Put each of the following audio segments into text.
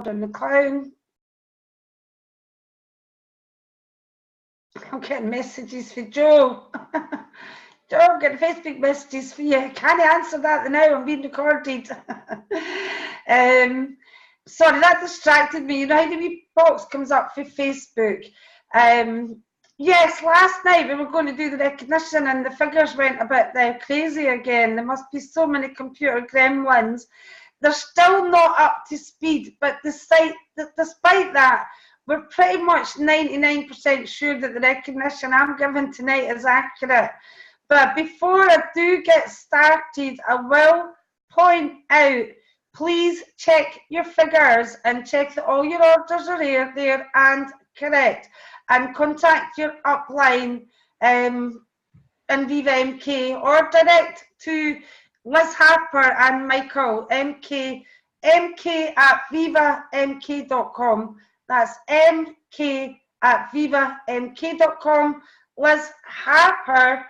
and the clown. I'm getting messages for Joe. Joe, I'm getting Facebook messages for you. Can't answer that now, I'm being recorded. Sorry, that distracted me. You know how the wee box comes up for Facebook? Yes, last night we were going to do the recognition and the figures went a bit crazy again. There must be so many computer gremlins. They're still not up to speed, but despite that, we're pretty much 99% sure that the recognition I'm giving tonight is accurate. But before I do get started, I will point out, please check your figures and check that all your orders are there and correct. And contact your upline in Viva MK or direct to Liz Harper and Michael MK at vivamk.com. That's mk@vivamk.com. Liz Harper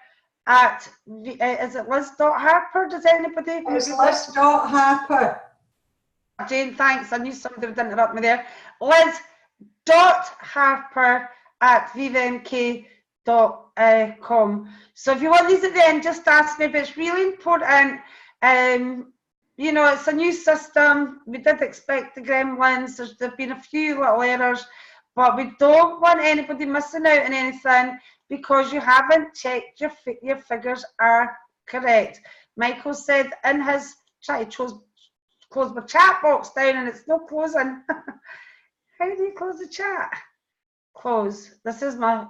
at, is it Liz.Harper? Does anybody? It's Liz.Harper. Jane, thanks. I knew somebody would interrupt me there. Liz.Harper at vivamk.com. So if you want these at the end, just ask me, but it's really important. You know, it's a new system. We did expect the gremlins. There've been a few little errors, but we don't want anybody missing out on anything because you haven't checked your figures are correct. Michael said in his chat, he close my chat box down and it's not closing. How do you close the chat? Close. This is my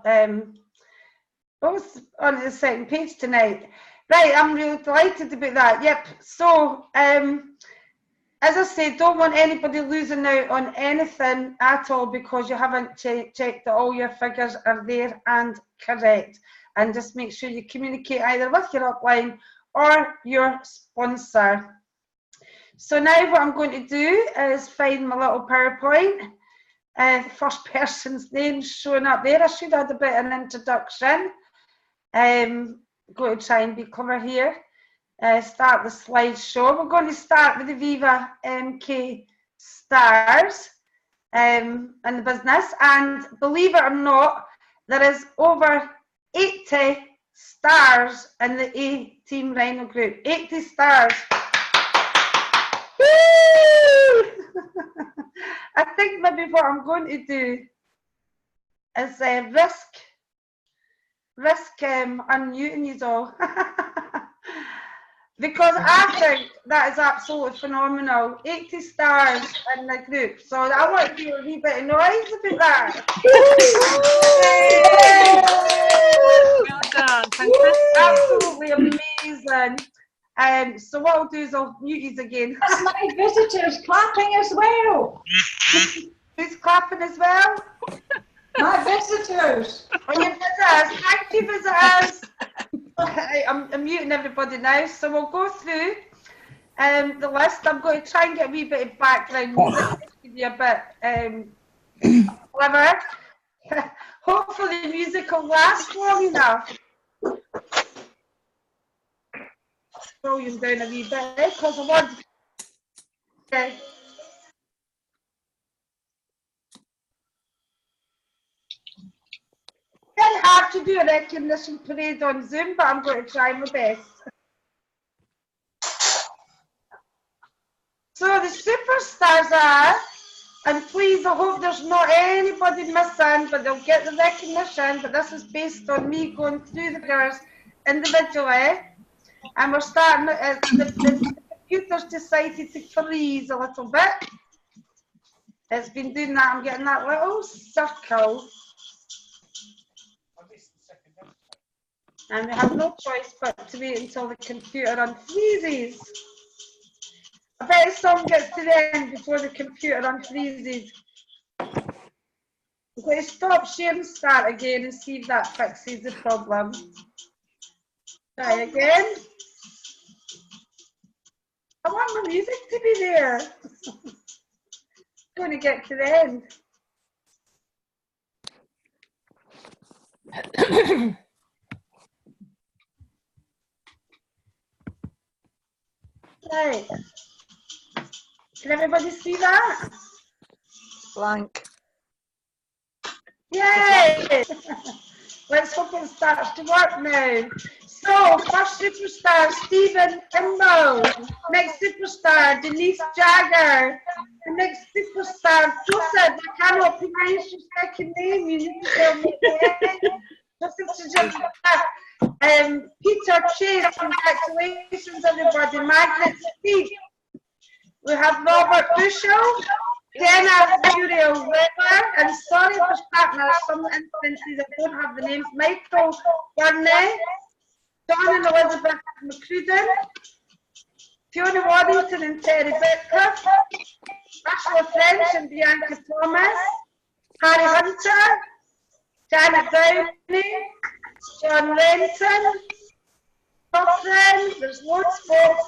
both on the second page tonight. Right, I'm really delighted about that. Yep. So, as I said, don't want anybody losing out on anything at all because you haven't checked that all your figures are there and correct. And just make sure you communicate either with your upline or your sponsor. So now what I'm going to do is find my little PowerPoint. The first person's name showing up there. I should have had a bit of an introduction. Going to try and be clever here. Start the slideshow. We're going to start with the Viva MK stars in the business, and believe it or not, there is over 80 stars in the A Team Rhino group. 80 stars. Woo! I think maybe what I'm going to do is risk unmuting you all. Because I think that is absolutely phenomenal. 80 stars in the group. So I want to do a wee bit of noise about that. Well done. Fantastic. Absolutely amazing. So what I'll do is I'll mute you again. That's my visitors clapping as well. Who's clapping as well? My visitors. On your visitors. Thank you, visitors. I'm muting everybody now, so we'll go through the list. I'm going to try and get a wee bit of background music to give you a bit clever. Hopefully the music will last long enough. Volume down a wee bit because I want. Okay. Very hard to do a recognition parade on Zoom, but I'm going to try my best. So the superstars are, and please, I hope there's not anybody missing, but they'll get the recognition, but this is based on me going through the figures individually. And we're starting, the computer's decided to freeze a little bit. It's been doing that, I'm getting that little circle. And we have no choice but to wait until the computer unfreezes. I bet some gets to the end before the computer unfreezes. I'm going to stop sharing start again and see if that fixes the problem. Try again. I want my music to be there. I'm going to get to the end. Right. Can everybody see that? Blank. Yay! Let's hope it starts to work now. So, first superstar, Stephen Kimball. Next superstar, Denise Jagger. The next superstar, Joseph. I cannot pronounce your second name. You need to tell me again. Joseph Peter Chase. Congratulations, everybody. Magnet Steve. We have Robert Bushell. Jenna Muriel Weber, and sorry for starting at some instances I don't have the names. Michael Burney, Dawn and Elizabeth McCrudden, Fiona Waddington and Terry Beckwith, Ashla French and Bianca Thomas, Harry Hunter, Janet Downey, John Renton, Catherine, there's loads folks,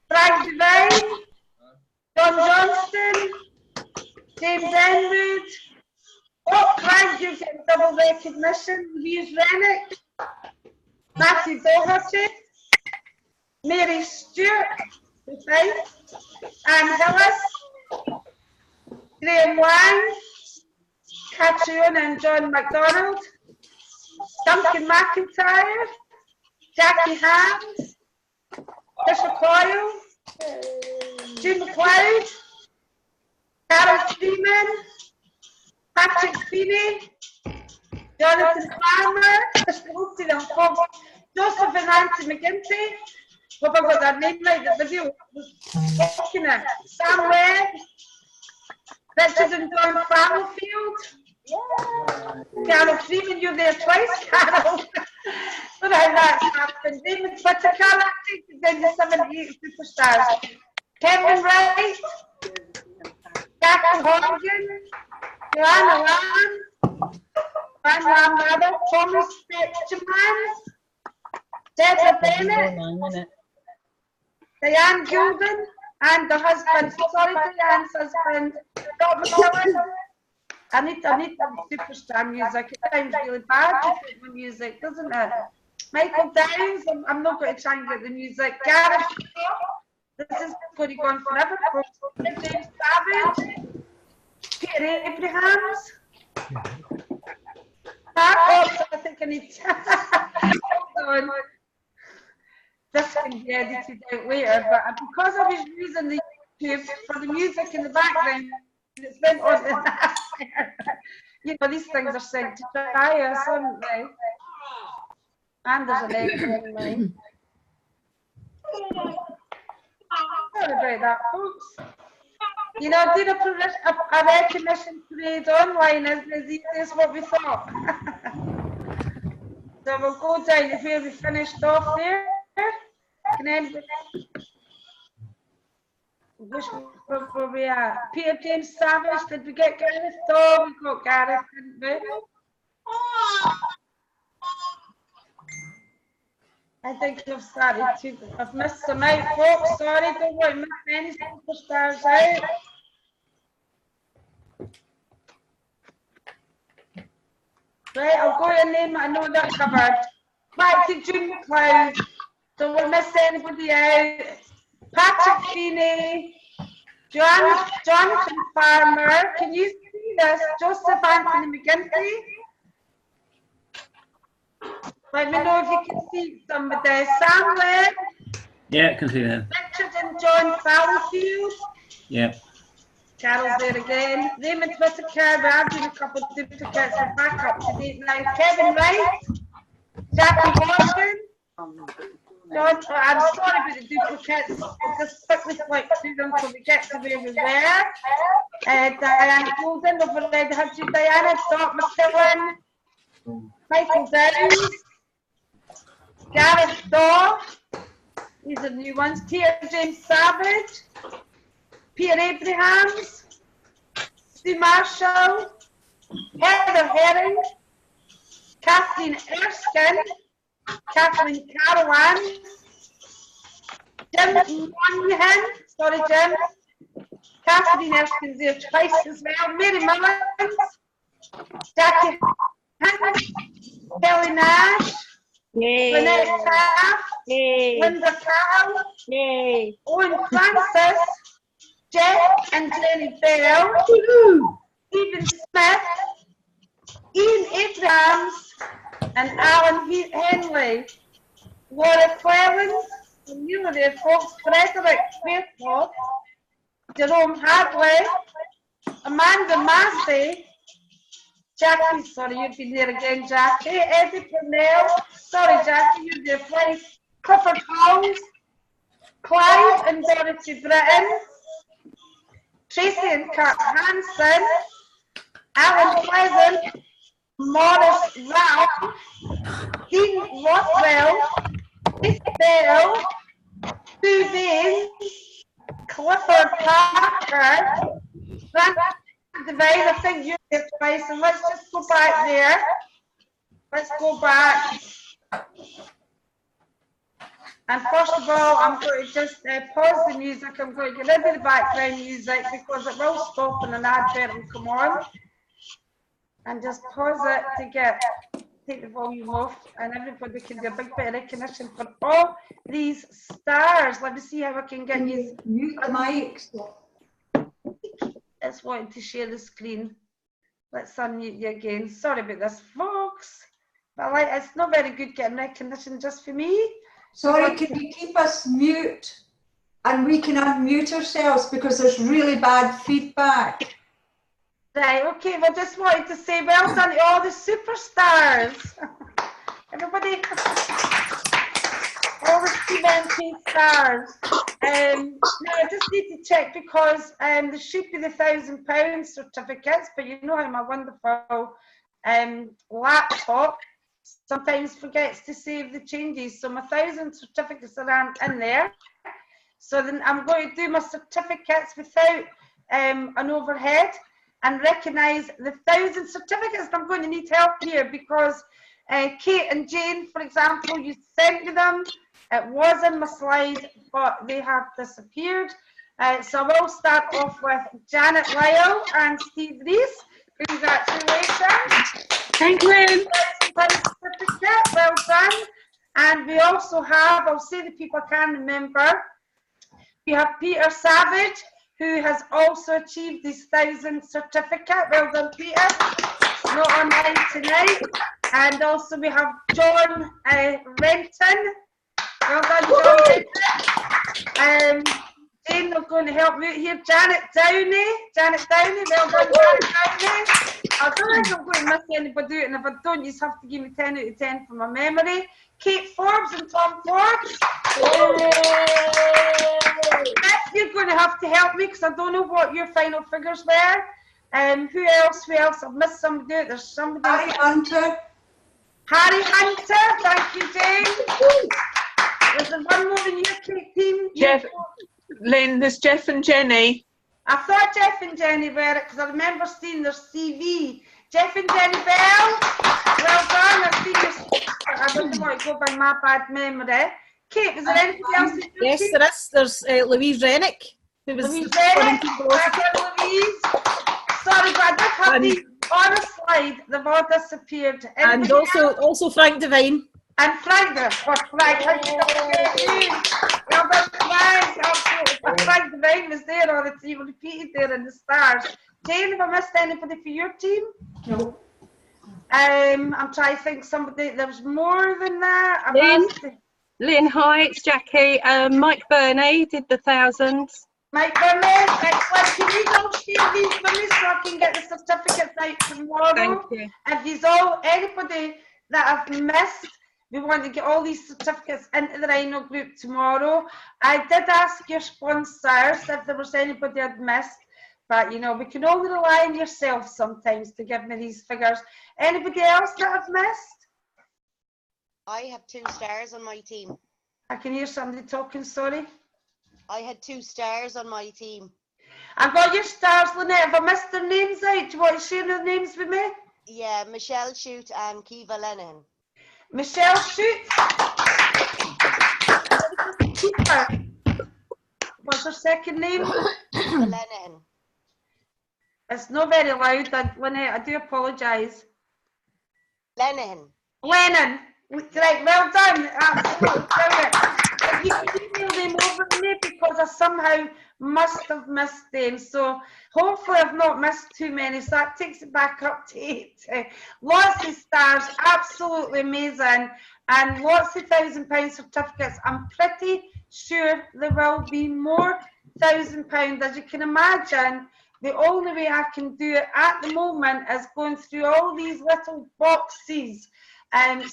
Frank Devine, John Johnston, James Enwood, Frank, you're getting double recognition, Louise Rennick, Matthew Doherty, Mary Stewart, Anne Hillis, Graham Lang, Catriona and John MacDonald, Duncan McIntyre, Jackie Hams, Fisher Coyle, Jim McLeod, Carol Freeman, Patrick Feeney, Jonathan Farmer, Joseph and Nancy McGinty. Hope I got that name right, the video was watching it. Sam Webb, Richard and John Fallowfield. Carol Freeman, you're there twice, Carol. But how that's happened. David Whittaker, that takes it down to 78 superstars. Kevin Wright, Jackie Horgan, Joanna Lamb, Van Lamb, Thomas Betjeman, Deborah Bennett, Diane Gilden, and the husband, sorry, Diane's husband, Rob McKillen. I need some superstar music. It sounds really bad to put the music, doesn't it? Michael Downs, I'm not going to try and get the music. Gareth, this is going to go on forever. James Savage, Peter Abrahams. I think I need to. Hold on. This can be edited out later, but because I was using the YouTube for the music in the background, it's been on. You know, these things are sent to try us, aren't they? And there's an echo in mine. Sorry about that, folks. You know, doing a recognition parade online isn't as easy as what we thought. So we'll go down to where we finished off there. And then where we are. Peter James Savage, did we get Gareth? Oh, we got Gareth, didn't we? I think I've started to. I've missed some out, folks. Sorry, don't want to miss any superstars out. Right, I'll go to a name I know that covered. Back to June McLeod. Don't want to miss anybody out. Patrick Feeney. Jonathan Farmer. Can you see this? Joseph Anthony McGinty. Let me know if you can see somebody. Sam Webb. Yeah, I can see that. Richard and John Fallowfield. Yeah. Carol's there again. Raymond Whittaker. We're doing a couple of duplicates. We're back up to date now. Kevin Wright. Jackie Morgan. John, I'm sorry about the duplicates. I'll just quickly flick through them until we get to where we were. Diane Golden. We've already had you, Diana. Dot McKillen. Michael Downs. Gareth Daw. These are new ones. Peter James Savage. Peter Abrahams. Sue Marshall. Heather Herring. Kathleen Erskine. Kathleen Carolan. Jim Monaghan. Sorry, Jim. Kathleen Erskine's there twice as well. Mary Mullins. Jackie Hunt. Kelly Nash. Yay. Lynette Taft. Yay. Linda Carroll. Yay. Owen Francis. Jeff and Jenny Bell. Steve Rams and Alan Henley. Laura Clevens, Amelia Fox, Frederick Fairclough, Jerome Hadley, Amanda Massey, Jackie, sorry, you've been there again, Jackie, Eddie Purnell, sorry, Jackie, you're there twice, Clifford Holmes, Clive and Dorothy Britton, Tracy and Kurt Hansen, Alan Pleasant, Morris Ralph, Dean Rothwell, Keith Bell, Sue Baines, Clifford Parker, Grant Devine, I think you're there twice, and let's just go back there. Let's go back. And first of all, I'm going to just pause the music. I'm going to get rid of the background music because it will stop and an advert will come on. And just pause it to take the volume off, and everybody can do a big bit of recognition for all these stars. Let me see how I can get you. Mute the mics. It's wanting to share the screen. Let's unmute you again. Sorry about this, folks. But it's not very good getting recognition just for me. Sorry, can you keep us mute and we can unmute ourselves because there's really bad feedback. Right, okay, well, just wanted to say well done to all the superstars. Everybody, all the Team stars. Now, I just need to check because there should be the £1,000 certificates, but you know how my wonderful laptop sometimes forgets to save the changes. So my 1,000 certificates aren't in there. So then I'm going to do my certificates without an overhead and recognise the 1,000 certificates. I'm going to need help here because Kate and Jane, for example, you sent me them. It was in my slide, but they have disappeared. So I will start off with Janet Lyle and Steve Rees. Congratulations. Thank you. Certificate, well done. And we also have, I'll say the people I can remember, we have Peter Savage, who has also achieved his 1,000 certificate. Well done, Peter. Not online tonight. And also we have John Renton. Well done, John Renton. Jane, they're going to help me here. Janet Downey. Well done, Janet Downey. I don't think I'm going to miss anybody out, and if I don't, you just have to give me 10 out of 10 for my memory. Kate Forbes and Tom Forbes. You're going to have to help me because I don't know what your final figures were. Who else? I've missed somebody out. There's somebody. Harry Hunter. Harry Hunter. Thank you, Jane. There's one more in your Kate team. Jeff, Lynn, there's Jeff and Jenny. I thought Jeff and Jenny were it because I remember seeing their CV. Jeff and Jenny Bell, well done. I've seen your, I don't want to go by my bad memory. Kate, was there anything else? Yes, there is. There's Louise Rennick. Who was Louise Rennick. Louise. Sorry, but I did have these on a slide. They've all disappeared. And also Frank Devine. And Frank, Frank, how did you well, that's Frank, absolutely. Frank Devine was there, or it's even repeated there in the stars. Jane, have I missed anybody for your team? No. I'm trying to think somebody, there was more than that. Lynn, hi, it's Jackie. Mike Burney did the 1,000. Mike Burney, excellent. Can you all share these with me so I can get the certificates out tomorrow? Thank you. If there's anybody that I've missed, we want to get all these certificates into the Rhino group tomorrow. I did ask your sponsors if there was anybody I'd missed, but you know, we can only rely on yourself sometimes to give me these figures. Anybody else that I've missed? I have 2 stars on my team. I can hear somebody talking, sorry. I had 2 stars on my team. I've got your stars, Lynette. Have I missed their names out? Do you want to share their names with me? Yeah, Michelle Shute and Kiva Lennon. Michelle Shute. What's her second name? Kiva Lennon. It's not very loud, Lynette. I do apologise. Lennon. Lennon. Right, well done. Absolutely brilliant. If you can email them over to me because I somehow must have missed them. So hopefully I've not missed too many. So that takes it back up to 8. Lots of stars, absolutely amazing. And lots of £1,000 certificates. I'm pretty sure there will be more £1,000. As you can imagine, the only way I can do it at the moment is going through all these little boxes.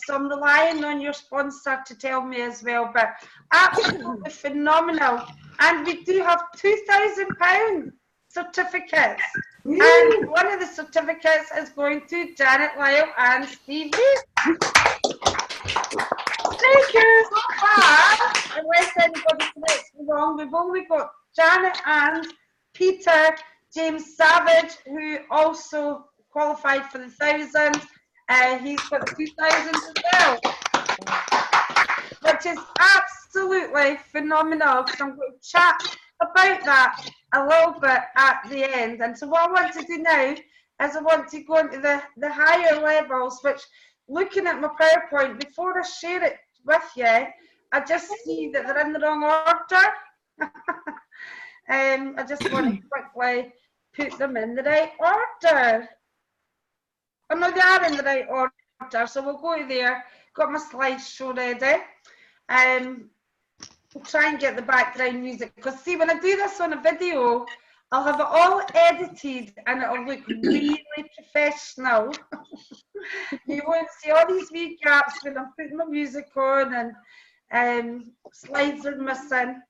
So I'm relying on your sponsor to tell me as well, but absolutely phenomenal. And we do have £2,000 certificates. And one of the certificates is going to Janet Lyle and Steve Reed. Thank you. So far, unless anybody corrects me wrong, we've only got Janet and Peter James Savage, who also qualified for the 1,000. He's got the 2,000 as well, which is absolutely phenomenal, because I'm going to chat about that a little bit at the end. And so what I want to do now is I want to go into the higher levels, which, looking at my PowerPoint, before I share it with you, I just see that they're in the wrong order. I just want to quickly put them in the right order. Oh no, they are in the right order, so we'll go there. Got my slideshow ready. We'll try and get the background music, because see, when I do this on a video, I'll have it all edited and it'll look really professional. You won't see all these wee gaps when I'm putting my music on and slides are missing.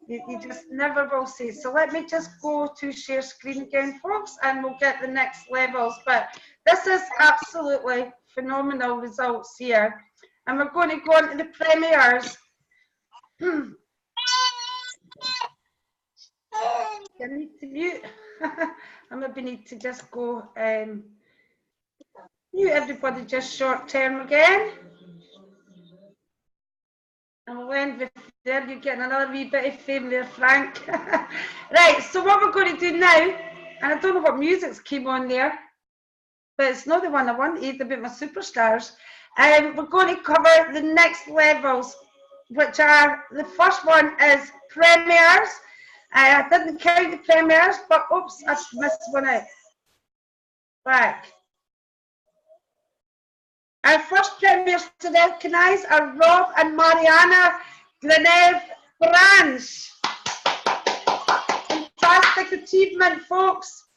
You just never will see. So let me just go to share screen again, folks, and we'll get the next levels. But this is absolutely phenomenal results here. And we're going to go on to the premiers. I need to mute. I maybe need to just go mute everybody just short term again. And we'll end with there. You're getting another wee bit of fame there, Frank. Right, so what we're going to do now, and I don't know what music's came on there, but it's not the one I wanted about my superstars. We're going to cover the next levels, which are, the first one is premiers. I didn't count the premiers, but oops, I missed one out. Back. Our first premiers to recognise are Rob and Mariana Gleneve Branch. Fantastic achievement, folks.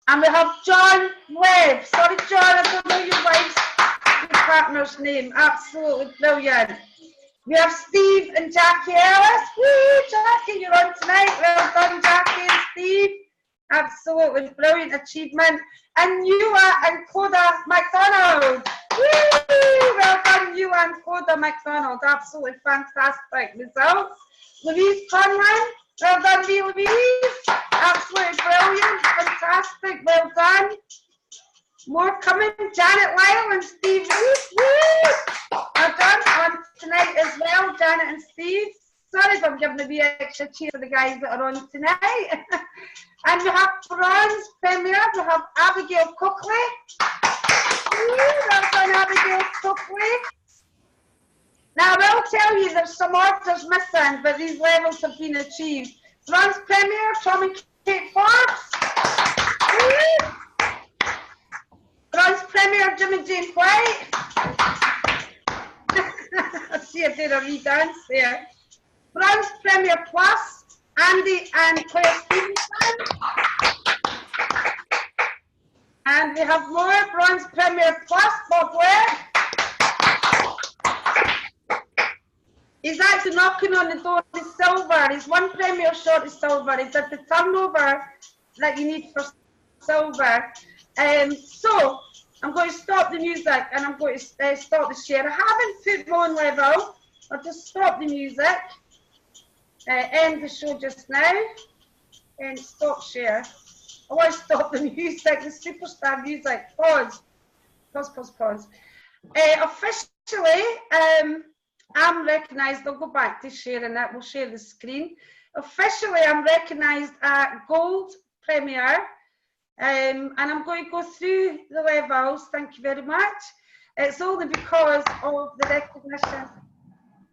And we have John Webb. Sorry, John, I don't know your partner's name. Absolutely brilliant. We have Steve and Jackie Ellis. Woo, Jackie, you're on tonight. Well done, Jackie and Steve. Absolutely brilliant achievement. And Ewa and Coda McDonald. Woo, well done, Ewa and Coda McDonald. Absolutely fantastic results. Louise Conlon. Well done, Louise. Absolutely brilliant. Fantastic. Well done. More coming. Janet Lyle and Steve Reed. Woo! Well done on tonight as well, Janet and Steve. Sorry if I'm giving a wee extra cheer for the guys that are on tonight. And we have bronze premier. We have Abigail Cookley. Well done, Abigail Cookley. Now, I will tell you there's some orders missing, but these levels have been achieved. Bronze premier, Tommy Kate Forbes. Bronze premier, Jimmy Jane White. I see I did a wee dance there. Bronze premier plus, Andy and Claire Stevenson. And we have more bronze premier plus, Bob Webb. He's actually knocking on the door of silver. He's one premier short of silver. He's at the turnover that you need for silver. So I'm going to stop the music and I'm going to stop the share. I haven't put my own level. I'll just stop the music. End the show just now. And stop share. I want to stop the music, the superstar music. Pause. Pause. Officially, I'm recognised. I'll go back to sharing it. We'll share the screen. Officially, I'm recognised at Gold Premier. And I'm going to go through the levels. Thank you very much. It's only because of the recognition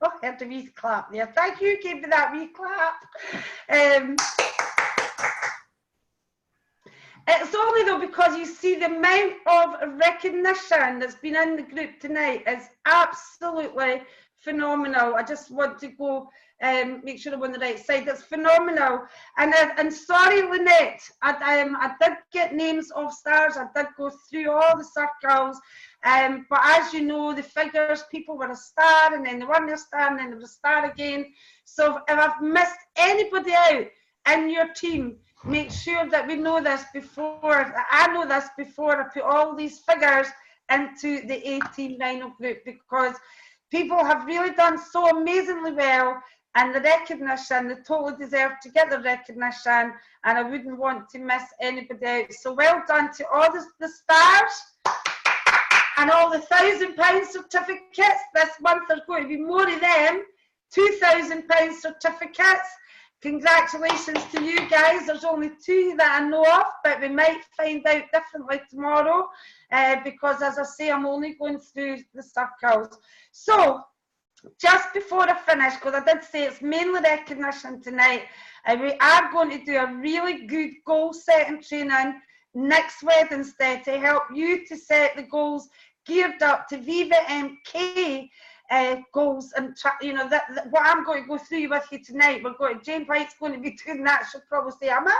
Oh, I had a wee clap there. Thank you, gave me that wee clap. It's only though because you see the amount of recognition that's been in the group tonight is absolutely phenomenal. I just want to go make sure I'm on the right side. It's phenomenal. And sorry, Lynette, I did get names of stars. I did go through all the circles. But as you know, the figures, people were a star, and then they weren't a star, and then they were a star again. So if I've missed anybody out in your team, make sure that we know this before, I know this before I put all these figures into the 18 Rhino group, because people have really done so amazingly well, and the recognition, they totally deserve to get the recognition, and I wouldn't want to miss anybody out. So well done to all the stars and all the £1,000 certificates. This month there's going to be more of them, £2,000 certificates. Congratulations to you guys. There's only 2 that I know of, but we might find out differently tomorrow because, as I say, I'm only going through the circles. So just before I finish, because I did say it's mainly recognition tonight, we are going to do a really good goal setting training next Wednesday to help you to set the goals geared up to Viva MK goals. And you know that what I'm going to go through with you tonight, Jane White's going to be doing that. She'll probably say Emma,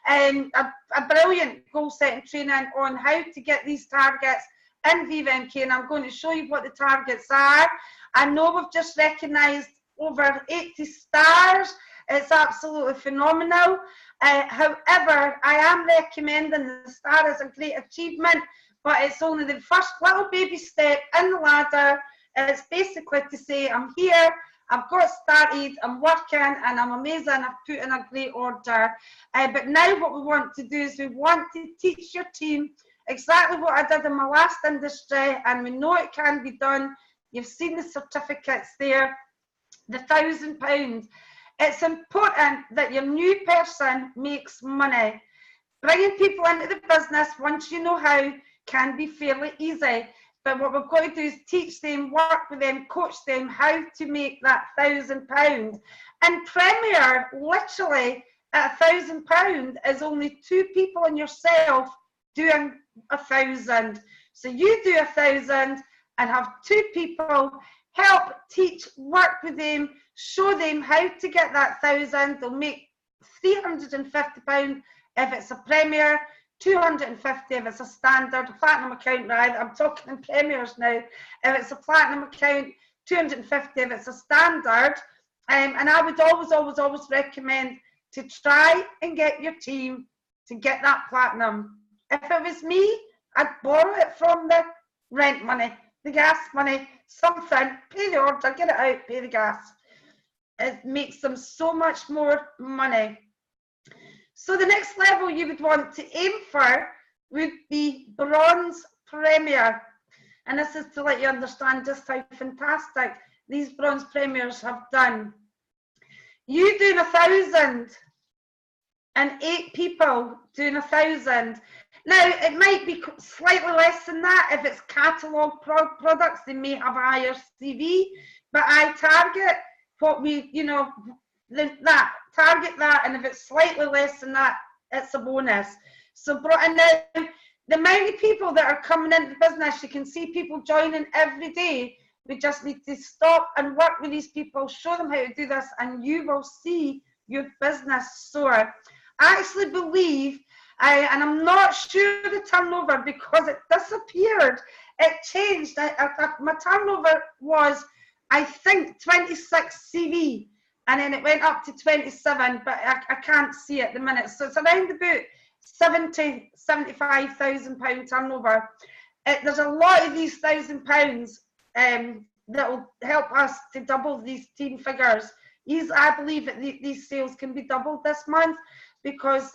a brilliant goal setting training on how to get these targets in Viva MK, and I'm going to show you what the targets are. I know we've just recognised over 80 stars. It's absolutely phenomenal. However, I am recommending the star as a great achievement, but it's only the first little baby step in the ladder. It's basically to say, I'm here, I've got started, I'm working, and I'm amazing, I've put in a great order. But now what we want to do is we want to teach your team exactly what I did in my last industry, and we know it can be done. You've seen the certificates there, the £1,000. It's important that your new person makes money. Bringing people into the business, once you know how, can be fairly easy. But what we've got to do is teach them, work with them, coach them how to make that £1,000. And Premier, literally, at £1,000 is only 2 people and yourself doing 1,000. So you do 1,000 and have 2 people, help, teach, work with them, show them how to get that 1,000. They'll make £350 if it's a Premier, 250 if it's a standard, a platinum account, right? I'm talking in premiers now. If it's a platinum account, 250 if it's a standard. And I would always recommend to try and get your team to get that platinum. If it was me, I'd borrow it from the rent money, the gas money, something, pay the order, get it out, pay the gas. It makes them so much more money. So the next level you would want to aim for would be Bronze Premier. And this is to let you understand just how fantastic these Bronze Premiers have done. You doing 1,000 and 8 people doing 1,000. Now, it might be slightly less than that. If it's catalogue products, they may have a higher CV, but I target what we, you know, target that, and if it's slightly less than that, it's a bonus. So, and now the amount of people that are coming into the business, you can see people joining every day. We just need to stop and work with these people, show them how to do this, and you will see your business soar. I actually believe, and I'm not sure the turnover because it disappeared, it changed. My turnover was, I think, 26 CV, and then it went up to 27, but I can't see it at the minute. So it's around about £75,000 turnover. There's a lot of these £1,000 that will help us to double these team figures. I believe that these sales can be doubled this month because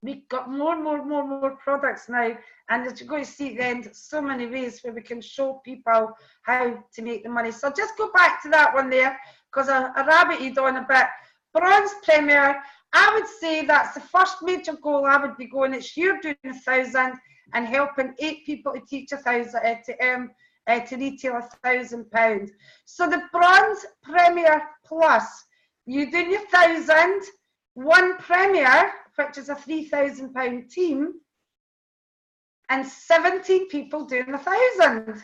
we've got more products now, and as you're going to see at the end, so many ways where we can show people how to make the money. So just go back to that one there, because I rabbited on a bit. Bronze Premier, I would say that's the first major goal I would be going. It's you're doing 1,000 and helping 8 people to teach 1,000 to earn to retail £1,000. So the Bronze Premier Plus, you do your 1,000, one Premier, which is a £3,000 team, and 17 people doing 1,000.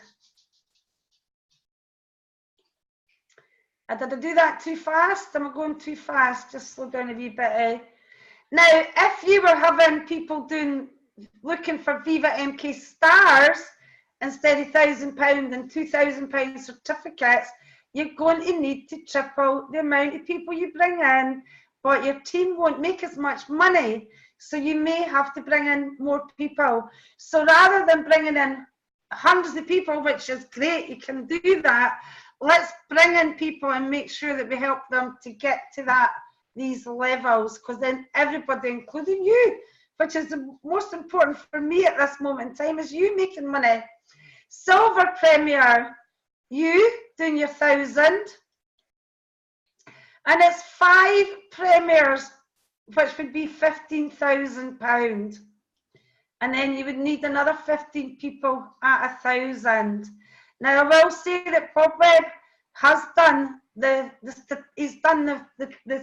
Did I do that too fast? Am I going too fast? Just slow down a wee bit. Now, if you were having people looking for Viva MK stars instead of £1,000 and £2,000 certificates, you're going to need to triple the amount of people you bring in, but your team won't make as much money, so you may have to bring in more people. So rather than bringing in hundreds of people, which is great, you can do that, let's bring in people and make sure that we help them to get to these levels, because then everybody, including you, which is the most important for me at this moment in time, is you making money. Silver Premier, you doing your 1,000, and it's 5 premiers, which would be £15,000, and then you would need another 15 people at 1,000. Now, I will say that Bob Webb has done the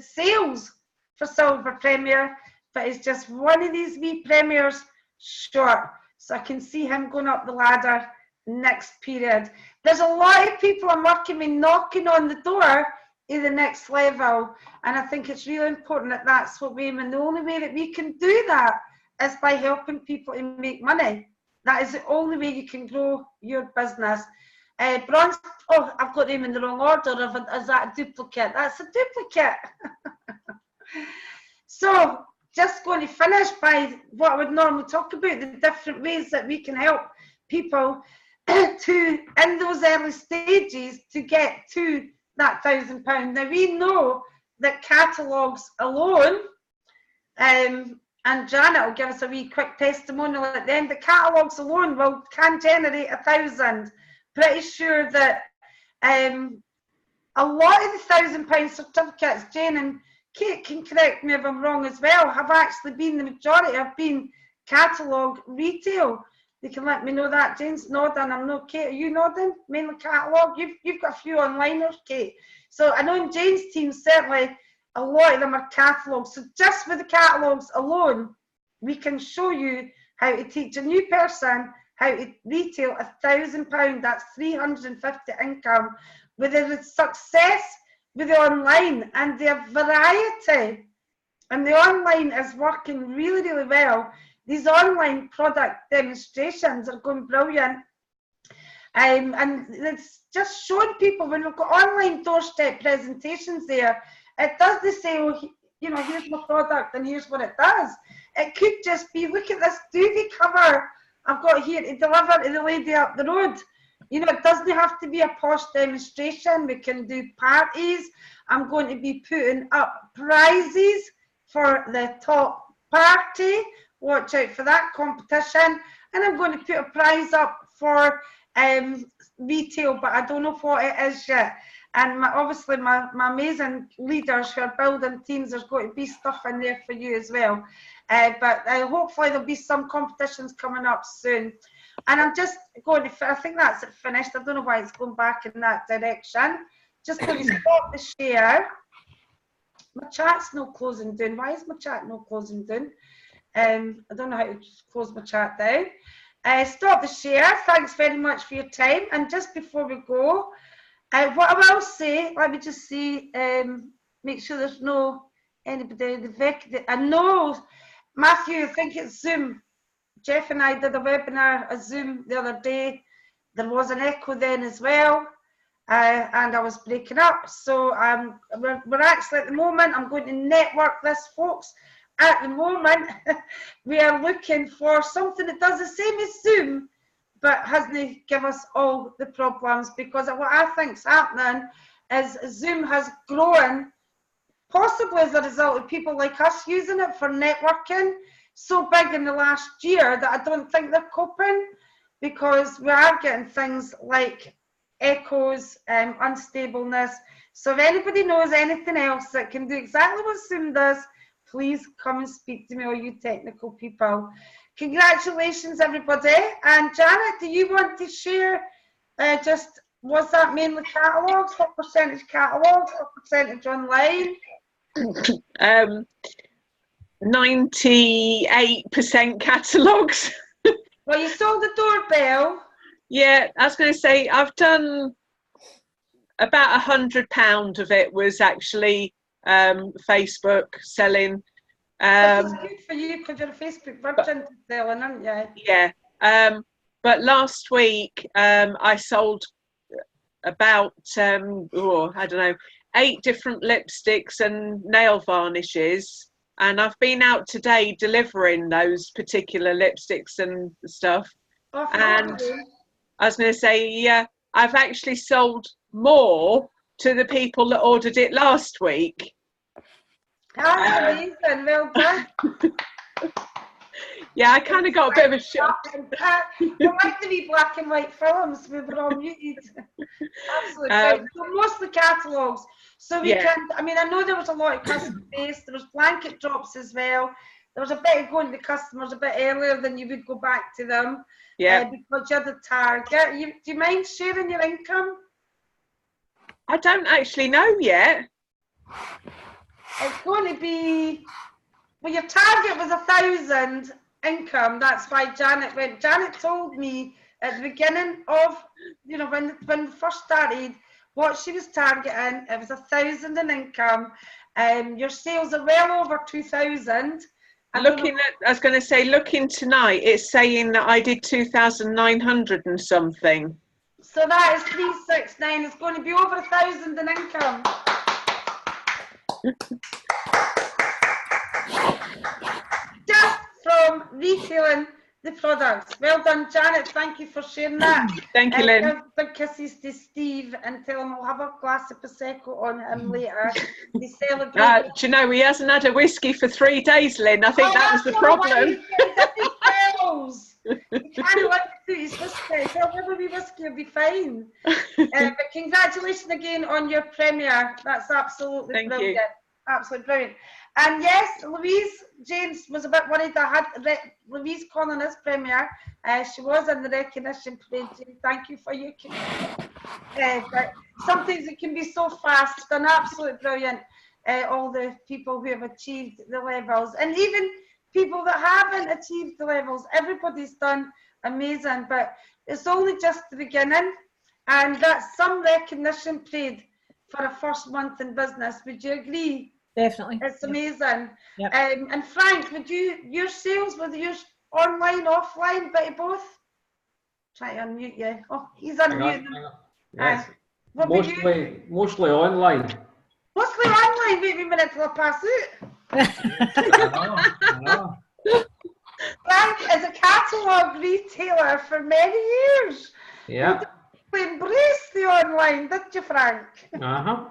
sales for Silver Premier, but he's just one of these wee premiers short. So I can see him going up the ladder next period. There's a lot of people I'm working with knocking on the door in the next level, and I think it's really important that that's what we aim, and the only way that we can do that is by helping people to make money. That is the only way you can grow your business. Bronze, oh, I've got them in the wrong order. Is that a duplicate? That's a duplicate. So, just going to finish by what I would normally talk about, the different ways that we can help people to, in those early stages, to get to that £1,000. Now, we know that catalogues alone, and Janet will give us a wee quick testimonial at the end, the catalogues alone can generate 1,000. Pretty sure that a lot of the £1,000 certificates, Jane and Kate can correct me if I'm wrong as well, have actually been, the majority have been catalogue retail. You can let me know that. Jane's nodding. I'm not. Kate, are you nodding? Mainly catalogue. You've got a few onliners, Kate. So I know in Jane's team, certainly a lot of them are catalogues. So just with the catalogues alone, we can show you how to teach a new person how to retail £1,000. That's 350 income. With the success with the online and the variety, and the online is working really, really well. These online product demonstrations are going brilliant, and it's just showing people, when we've got online doorstep presentations there, it doesn't say, oh, you know, here's my product and here's what it does. It could just be, look at this duvet cover I've got here to deliver to the lady up the road. You know, it doesn't have to be a posh demonstration. We can do parties. I'm going to be putting up prizes for the top party. Watch out for that competition. And I'm going to put a prize up for retail, but I don't know what it is yet. And obviously my amazing leaders who are building teams, there's going to be stuff in there for you as well. But hopefully there'll be some competitions coming up soon. And I'm just going to, I think that's it finished. I don't know why it's going back in that direction. Just going to stop the share. My chat's not closing down. Why is my chat not closing down? I don't know how to close my chat down. Stop the share. Thanks very much for your time. And just before we go, what I will say, let me just see, make sure there's no anybody. I know, Matthew, I think it's Zoom. Jeff and I did a webinar, a Zoom the other day. There was an echo then as well, and I was breaking up. So we're actually at the moment, I'm going to network this, folks. At the moment, we are looking for something that does the same as Zoom, but hasn't give us all the problems, because what I think is happening is Zoom has grown, possibly as a result of people like us using it for networking, so big in the last year that I don't think they're coping, because we are getting things like echoes, unstableness. So if anybody knows anything else that can do exactly what Zoom does, please come and speak to me, all you technical people. Congratulations, everybody. And Janet, do you want to share Just, was that mainly catalogues? What percentage catalogues? What percentage online? 98% catalogues. Well, you sold the doorbell. Yeah, I was going to say I've done about £100 of it was actually Facebook selling. That's good for you because you're a Facebook merchant selling, aren't you? Yeah. But last week I sold about I don't know, 8 different lipsticks and nail varnishes, and I've been out today delivering those particular lipsticks and stuff. Oh, And I was going to say, yeah, I've actually sold more to the people that ordered it last week. that's amazing. Well done. Yeah, I kind of got a bit of a shock. I like the wee black and white films. We were all muted. Absolutely. So mostly catalogues. So we can, I mean, I know there was a lot of customer base. There was blanket drops as well. There was a bit of going to customers a bit earlier than you would go back to them. Yeah. Because you're the target. Do you mind sharing your income? I don't actually know yet. It's going to be, well, your target was 1,000 income. That's why Janet went. Janet told me at the beginning of, you know, when we first started, what she was targeting. It was 1,000 in income. Your sales are well over 2,000. Looking at, I was going to say, looking tonight, it's saying that I did 2,900 and something. So that is 369. It's going to be over 1,000 in income. Just from retailing the products. Well done, Janet. Thank you for sharing that. Thank you, Lynn. Big kisses to Steve and tell him we'll have a glass of Prosecco on him later to celebrate. Do you know, he hasn't had a whiskey for 3 days, Lynn. I think that was the problem. You can't let the food his whiskey. Tell him a wee whiskey will be fine. But congratulations again on your premiere. That's absolutely brilliant. Absolutely brilliant. And yes, Louise James was a bit worried I had Louise calling this premiere. She was in the recognition parade. Thank you for your but sometimes it can be so fast and absolutely brilliant. All the people who have achieved the levels, and even people that haven't achieved the levels, everybody's done amazing, but it's only just the beginning, and that's some recognition parade for a first month in business. Would you agree? Definitely. It's amazing. Yep. And Frank, would your sales, were yours online, offline, bit of both? Try to unmute you. Oh, he's unmuted. Yes. Mostly online. Mostly online. Wait a minute till I pass I know. Frank is a catalogue retailer for many years. Yeah. You embraced the online, did you, Frank? Yeah.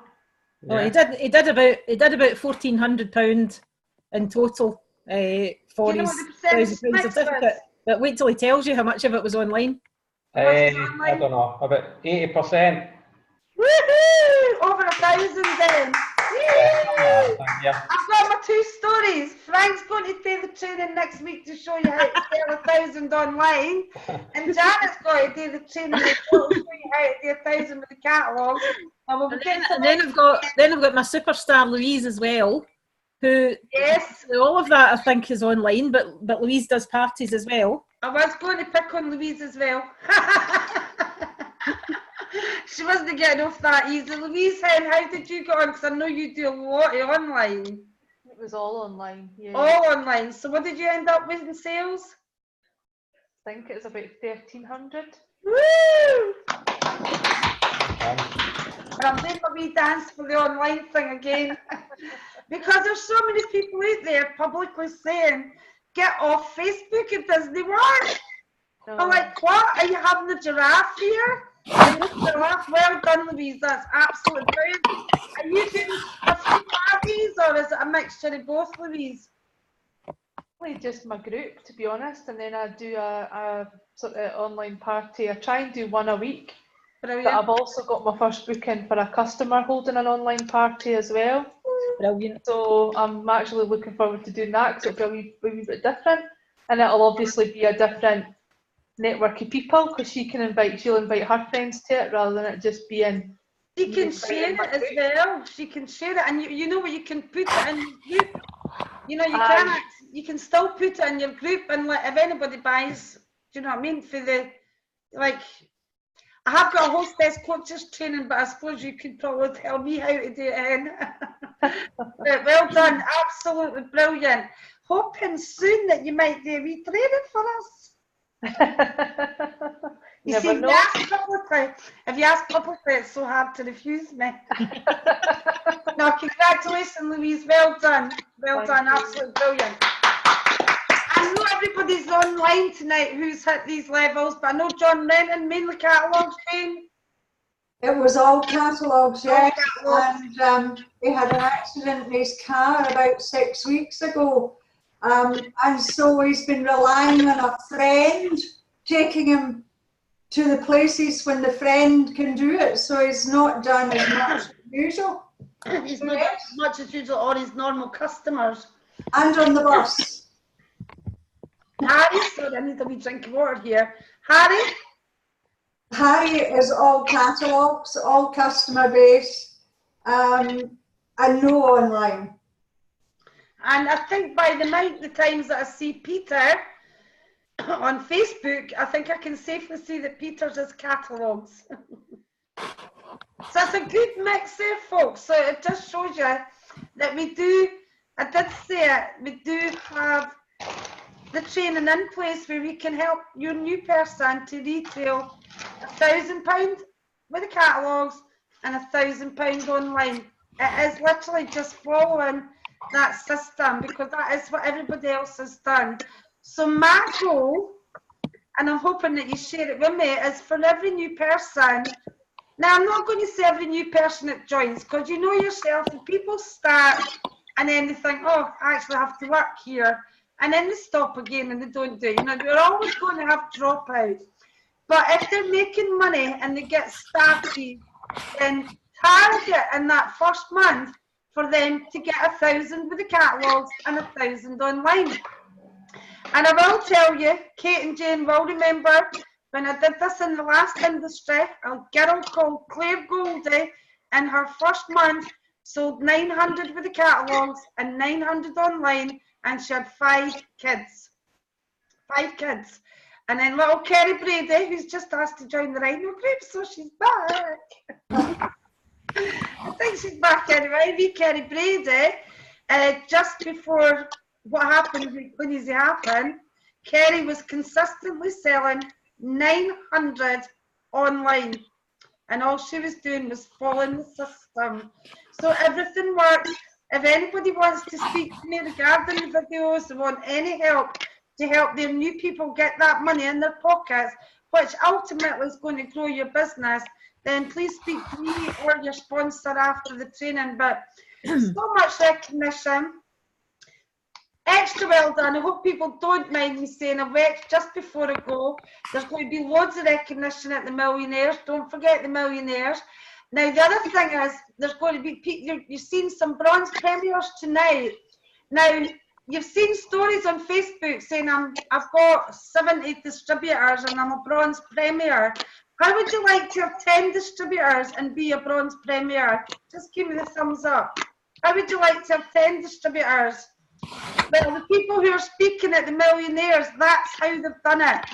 Well, he did about £1,400 in total for his £1,000 certificate. But wait till he tells you how much of it was online. I don't know, about 80%. Woohoo! Over 1,000 then. Yeah. I've got my 2 stories. Frank's going to do the training next week to show you how to sell 1,000 online, and Janet's going to do the training to show you how to do 1,000 with the catalogue. And then I've got my superstar Louise as well, who all of that I think is online, but Louise does parties as well. I was going to pick on Louise as well. She wasn't getting off that easy. Louise, how did you get on? Because I know you do a lot of online. It was all online, yeah. All online. So what did you end up with in sales? I think it was about 1,300. Woo! And I'm doing my wee dance for the online thing again. Because there's so many people out there publicly saying, get off Facebook, it doesn't work. No. I'm like, what? Are you having the giraffe here? Well done, Louise. That's absolutely brilliant. Are you doing a few parties, or is it a mixture of both, Louise? Probably just my group, to be honest, and then I do a sort of online party. I try and do one a week. Brilliant. But I've also got my first booking for a customer holding an online party as well. Brilliant. So I'm actually looking forward to doing that because it'll be a wee bit different, and it'll obviously be a different network of people, because she'll invite her friends to it rather than it just being. She can share it as well. She can share it, and you know what, you can put it in your group. You know, you can still put it in your group, and like, if anybody buys, do you know what I mean? For the, like, I have got a hostess coaches training, but I suppose you could probably tell me how to do it in. But well done, absolutely brilliant. Hoping soon that you might do a wee training for us. You see, if you ask publicly, it's so hard to refuse me. No, congratulations, Louise. Well done. Well done. Absolutely brilliant. I know everybody's online tonight who's hit these levels, but I know John Renton, mainly catalogues, Jane. It was all catalogues, yes. And he had an accident in his car about 6 weeks ago. And so he's been relying on a friend taking him to the places when the friend can do it. So he's not done as much as usual. He's not done as much as usual on his normal customers. And on the bus. Harry, sorry, I need a wee drink of water here. Harry? Harry is all catalogues, all customer base, and no online. And I think by the amount of times that I see Peter on Facebook, I think I can safely say that Peter's is catalogues. So it's a good mix there, folks. So it just shows you that we do, I did say it, we do have the training in place where we can help your new person to retail £1,000 with the catalogues and £1,000 online. It is literally just following that system, because that is what everybody else has done. So my goal, and I'm hoping that you share it with me, is for every new person. Now, I'm not going to say every new person that joins, because you know yourself, when people start and then they think, oh, I actually have to work here, and then they stop again and they don't do it. You know, they're always going to have dropouts. But if they're making money and they get started, then target in that first month for them to get 1,000 with the catalogues and 1,000 online. And I will tell you, Kate and Jane will remember when I did this in the last industry, a girl called Claire Goldie in her first month sold 900 with the catalogues and 900 online, and she had 5 kids. 5 kids. And then little Kerry Brady, who's just asked to join the Rhino group, so she's back. I think she's back anyway. Wee Kerry Brady, just before what happened when it happened, Kerry was consistently selling 900 online, and all she was doing was following the system. So everything works. If anybody wants to speak to me regarding the videos, they want any help to help their new people get that money in their pockets, which ultimately is going to grow your business, then please speak to me or your sponsor after the training. But so much recognition. Extra well done. I hope people don't mind me saying a week just before I go. There's going to be loads of recognition at the Millionaires. Don't forget the Millionaires. Now, the other thing is, there's going to be people, you've seen some bronze premiers tonight. Now, you've seen stories on Facebook saying I've got 70 distributors and I'm a bronze premier. How would you like to have 10 distributors and be a bronze premier? Just give me the thumbs up. How would you like to have 10 distributors? Well, the people who are speaking at the Millionaires, that's how they've done it.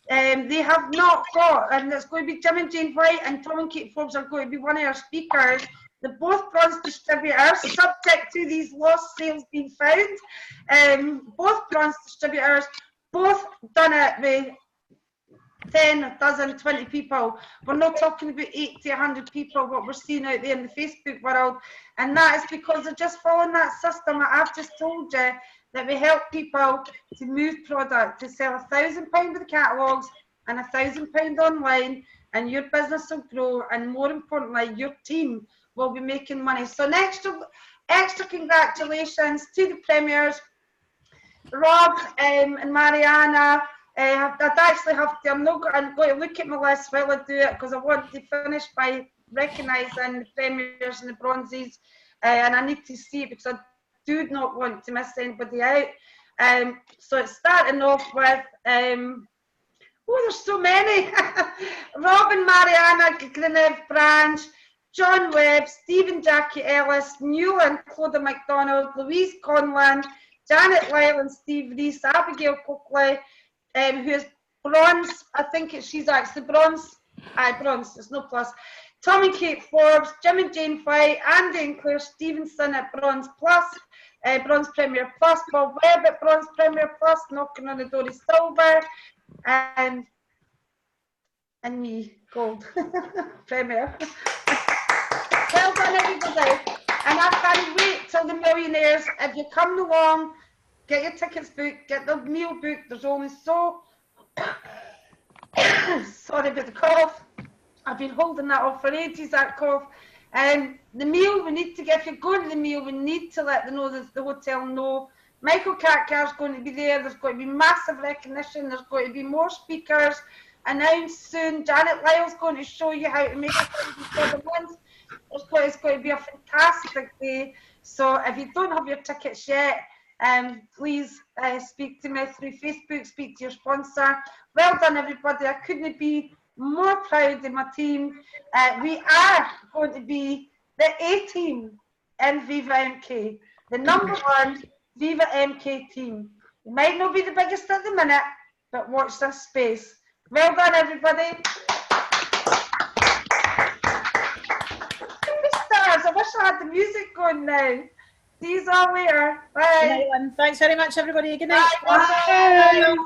They have not got, and it's going to be Jim and Jane White and Tom and Kate Forbes are going to be one of our speakers. They're both bronze distributors, subject to these lost sales being found. Both bronze distributors, both done it with 10, a dozen, 20 people. We're not talking about 80, 100 people, what we're seeing out there in the Facebook world. And that is because they're just following that system that I've just told you, that we help people to move product, to sell £1,000 with the catalogues and £1,000 online, and your business will grow, and more importantly, your team will be making money. So an extra congratulations to the premiers, Rob and Mariana. I'd actually have to, I'm going to look at my list while I do it, because I want to finish by recognising the premiers and the bronzes, and I need to see it because I do not want to miss anybody out. So it's starting off with Oh, there's so many. Robin Mariana Grinev Branch, John Webb, Stephen Jackie Ellis, Newland Clodagh MacDonald, Louise Conlon, Janet Lyle and Steve Rees, Abigail Coakley, who is bronze. I think she's actually bronze. Aye, bronze, there's no plus. Tommy Kate Forbes, Jim and Jane White, Andy and Claire Stevenson at Bronze Plus, Bronze Premier Plus, Bob Webb at Bronze Premier Plus, knocking on the door is silver, and me, gold Premier. Well done, everybody. And I can't wait till the millionaires. If you come along, get your tickets booked, get the meal booked. There's only so. Sorry about the cough. I've been holding that off for ages, that cough. The meal, we need to get, if you're going to the meal, we need to let the hotel know. Michael Katkar's going to be there. There's going to be massive recognition. There's going to be more speakers announced soon. Janet Lyle's going to show you how to make a month. It's going to be a fantastic day. So if you don't have your tickets yet, please speak to me through Facebook, speak to your sponsor. Well done, everybody. I couldn't be more proud of my team. We are going to be the A team in Viva MK, the #1 Viva MK team. We might not be the biggest at the minute, but watch this space. Well done, everybody. Stars, I wish I had the music going now. See you all later. Bye. Thanks very much, everybody. Good night. Bye. Bye.